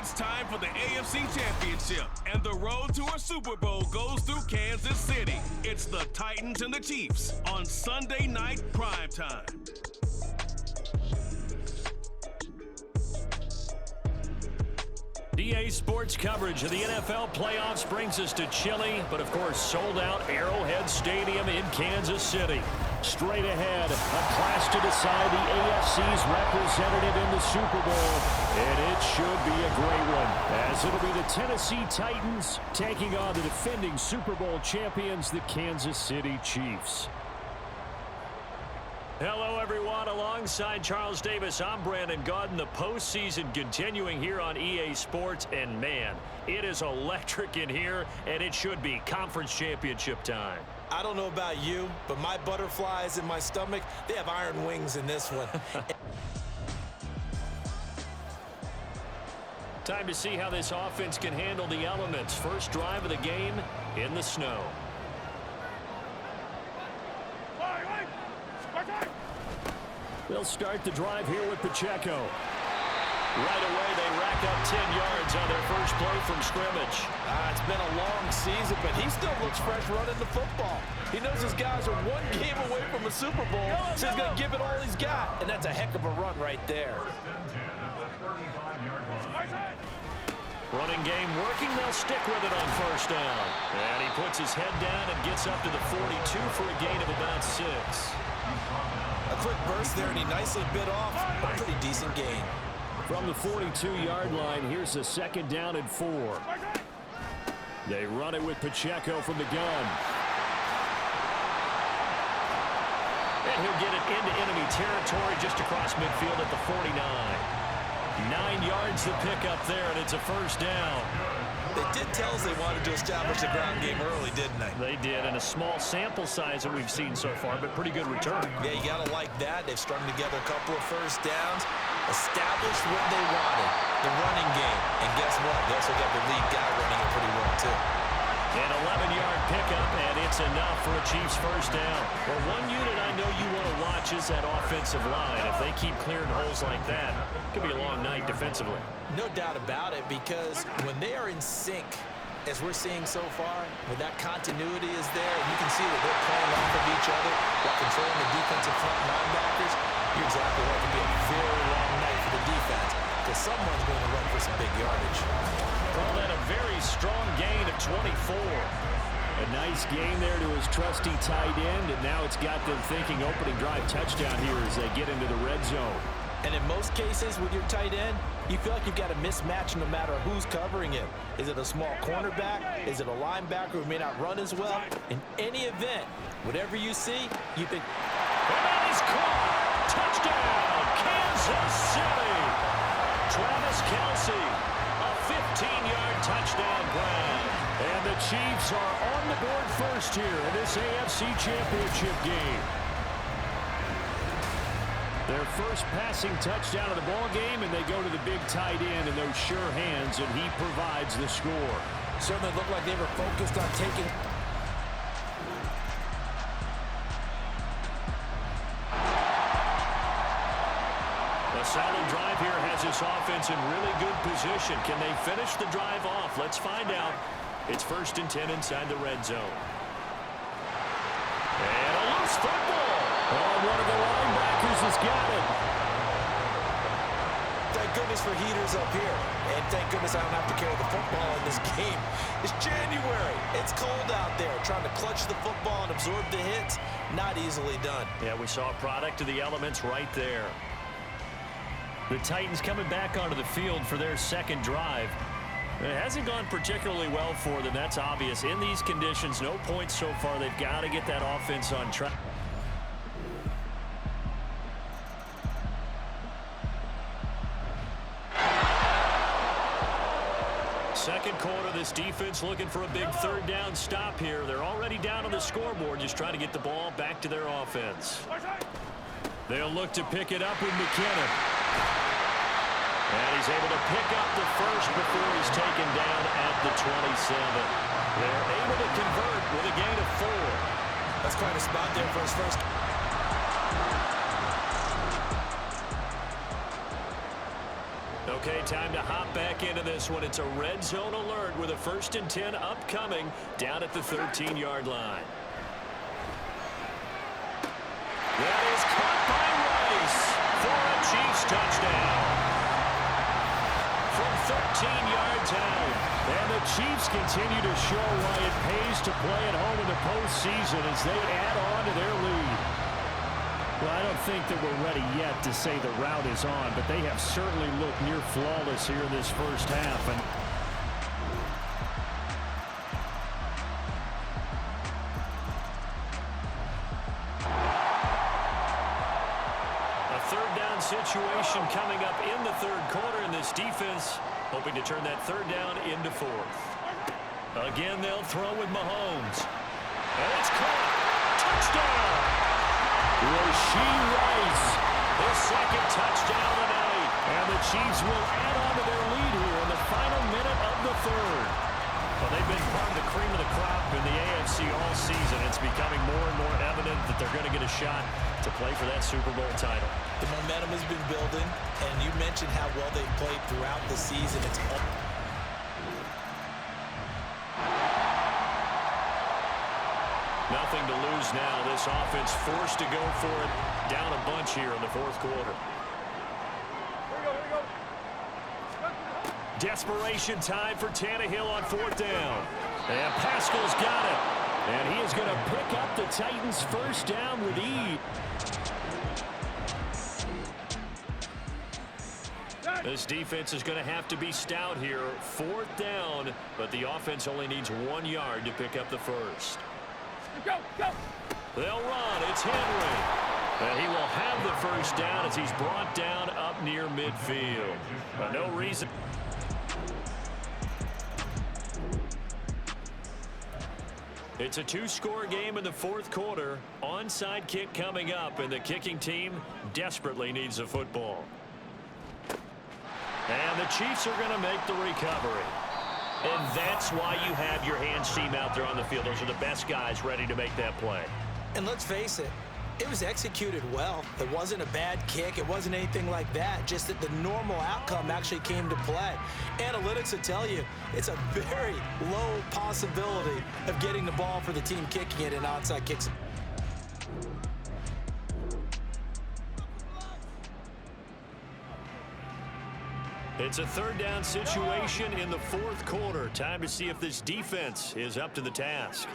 It's time for the AFC Championship, and the road to a Super Bowl goes through Kansas City. It's the Titans and the Chiefs on Sunday night primetime. EA Sports coverage of the NFL playoffs brings us to chilly, but of course sold-out Arrowhead Stadium in Kansas City. Straight ahead, a clash to decide the AFC's representative in the Super Bowl, and it should be a great one, as it'll be the Tennessee Titans taking on the defending Super Bowl champions, the Kansas City Chiefs. Hello, everyone. Alongside Charles Davis, I'm Brandon Gaudin. The postseason continuing here on EA Sports, and man, it is electric in here, and it should be conference championship time. I don't know about you, but my butterflies in my stomach, they have iron wings in this one. Time to see how this offense can handle the elements. First drive of the game in the snow. They'll start the drive here with Pacheco. Right away, they rack up 10 yards on their first play from scrimmage. It's been a long season, but he still looks fresh running the football. He knows his guys are one game away from a Super Bowl, so he's going to give it all he's got, and that's a heck of a run right there. Running game working. They'll stick with it on first down. And he puts his head down and gets up to the 42 for a gain of about 6. A quick burst there, and he nicely bit off a pretty decent gain. From the 42-yard line, here's a second down and 4. They run it with Pacheco from the gun. And he'll get it into enemy territory just across midfield at the 49. 9 yards to pick up there, and it's a first down. They did tell us they wanted to establish the ground game early, didn't they? They did, and a small sample size that we've seen so far, but pretty good return. Yeah, you got to like that. They've strung together a couple of first downs, established what they wanted, the running game. And guess what? They also got the lead guy running it pretty well, too. An 11-yard pickup, and it's enough for a Chiefs first down. Well, one unit I know you want to watch is that offensive line. If they keep clearing holes like that, it could be a long night defensively. No doubt about it, because when they are in sync, as we're seeing so far, when that continuity is there, and you can see that they're playing off of each other while controlling the defensive front linebackers, you're exactly right. It could be a very long night for the defense, because someone's going to run for some big yardage. Call that a very strong gain of 24. A nice gain there to his trusty tight end, and now it's got them thinking opening drive touchdown here as they get into the red zone. And in most cases with your tight end, you feel like you've got a mismatch no matter who's covering him. Is it a small cornerback? Is it a linebacker who may not run as well? In any event, whatever you see, you think, and that is caught! Touchdown, Kansas City! Travis Kelce, a 15-yard touchdown grab. And the Chiefs are on the board first here in this AFC Championship game. Their first passing touchdown of the ball game, and they go to the big tight end in those sure hands, and he provides the score. Certainly looked like they were focused on taking. A solid drive here has this offense in really good position. Can they finish the drive off? Let's find out. It's 1st and 10 inside the red zone. And a loose football. Oh, one of the linebackers has got it. Thank goodness for heaters up here. And thank goodness I don't have to carry the football in this game. It's January. It's cold out there. Trying to clutch the football and absorb the hits, not easily done. Yeah, we saw a product of the elements right there. The Titans coming back onto the field for their second drive. It hasn't gone particularly well for them. That's obvious. In these conditions, no points so far. They've got to get that offense on track. Second quarter, this defense looking for a big third down stop here. They're already down on the scoreboard, just trying to get the ball back to their offense. They'll look to pick it up with McKinnon. And he's able to pick up the first before he's taken down at the 27. They're able to convert with a gain of 4. That's quite a spot there for his first. Okay, time to hop back into this one. It's a red zone alert with a 1st and 10 upcoming down at the 13-yard line. That is caught by Rice for a Chiefs touchdown. From 13 yards out. And the Chiefs continue to show why it pays to play at home in the postseason as they add on to their lead. Well, I don't think that we're ready yet to say the route is on, but they have certainly looked near flawless here in this first half. And a third down situation coming up in the third quarter, and this defense hoping to turn that third down into 4th. Again, they'll throw with Mahomes. And it's caught. Touchdown! Rashee Rice, his 2nd touchdown of the night. And the Chiefs will add on to their lead here in the final minute of the third. Well, they've been part of the cream of the crop in the AFC all season. It's becoming more and more evident that they're going to get a shot to play for that Super Bowl title. The momentum has been building, and you mentioned how well they've played throughout the season. It's nothing to lose now. This offense forced to go for it, down a bunch here in the 4th quarter. Desperation time for Tannehill on 4th down. And Pascal's got it. And he is going to pick up the Titans' first down with ease. This defense is going to have to be stout here. 4th down, but the offense only needs 1 yard to pick up the first. Go, go. They'll run. It's Henry. And he will have the first down as he's brought down up near midfield. But no reason. It's a 2-score game in the 4th quarter. Onside kick coming up, and the kicking team desperately needs the football. And the Chiefs are going to make the recovery. And that's why you have your hands team out there on the field. Those are the best guys ready to make that play. And let's face it, it was executed well. It wasn't a bad kick. It wasn't anything like that. Just that the normal outcome actually came to play. Analytics will tell you it's a very low possibility of getting the ball for the team kicking it in onside kicks. It's a 3rd down situation in the 4th quarter. Time to see if this defense is up to the task.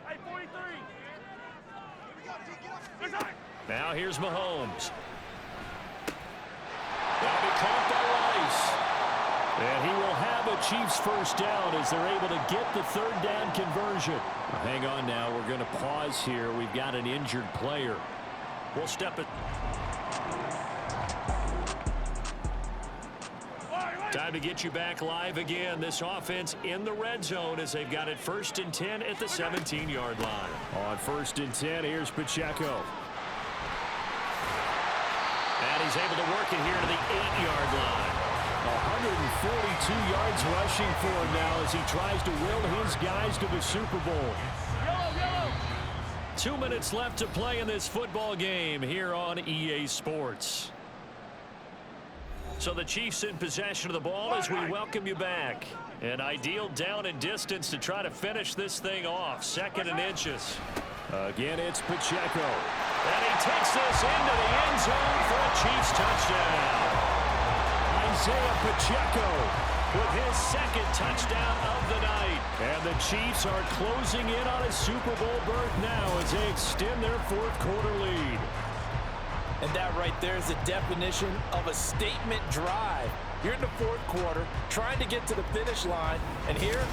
Hey, 43. Now here's Mahomes. That'll be caught by Rice. And he will have a Chiefs first down as they're able to get the 3rd down conversion. hang on now. We're going to pause here. We've got an injured player. We'll step it. Time to get you back live again. This offense in the red zone as they've got it 1st and 10 at the 17-yard line. On 1st and 10, here's Pacheco. And he's able to work it here to the 8-yard line. 142 yards rushing for him now as he tries to will his guys to the Super Bowl. 2 minutes left to play in this football game here on EA Sports. So the Chiefs in possession of the ball as we welcome you back. An ideal down and distance to try to finish this thing off. 2nd and inches. Again, it's Pacheco. And he takes this into the end zone for a Chiefs touchdown. Isaiah Pacheco with his 2nd touchdown of the night. And the Chiefs are closing in on a Super Bowl berth now as they extend their 4th quarter lead. And that right there is the definition of a statement drive. You're in the 4th quarter, trying to get to the finish line, and here,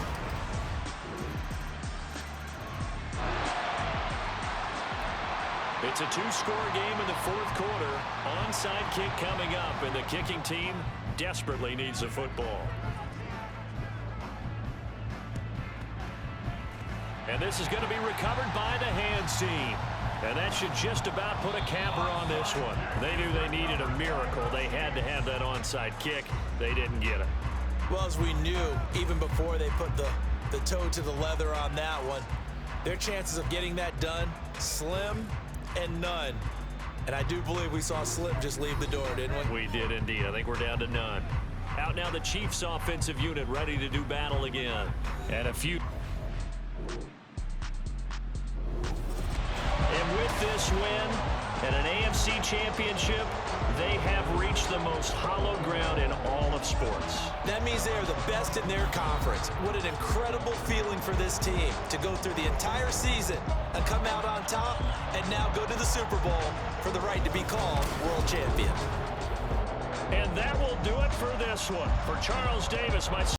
it's a 2-score game in the 4th quarter. Onside kick coming up, and the kicking team desperately needs the football. And this is going to be recovered by the hands team. And that should just about put a capper on this one. They knew they needed a miracle. They had to have that onside kick. They didn't get it. well, as we knew, even before they put the toe to the leather on that one, Their chances of getting that done, slim and none. And I do believe we saw Slim just leave the door, didn't we? We did indeed. I think we're down to none. Out now the Chiefs offensive unit ready to do battle again. And a few. And with this win and an AFC championship, they have reached the most hallowed ground in all of sports. That means they are the best in their conference. What an incredible feeling for this team to go through the entire season and come out on top and now go to the Super Bowl for the right to be called world champion. And that will do it for this one. For Charles Davis, my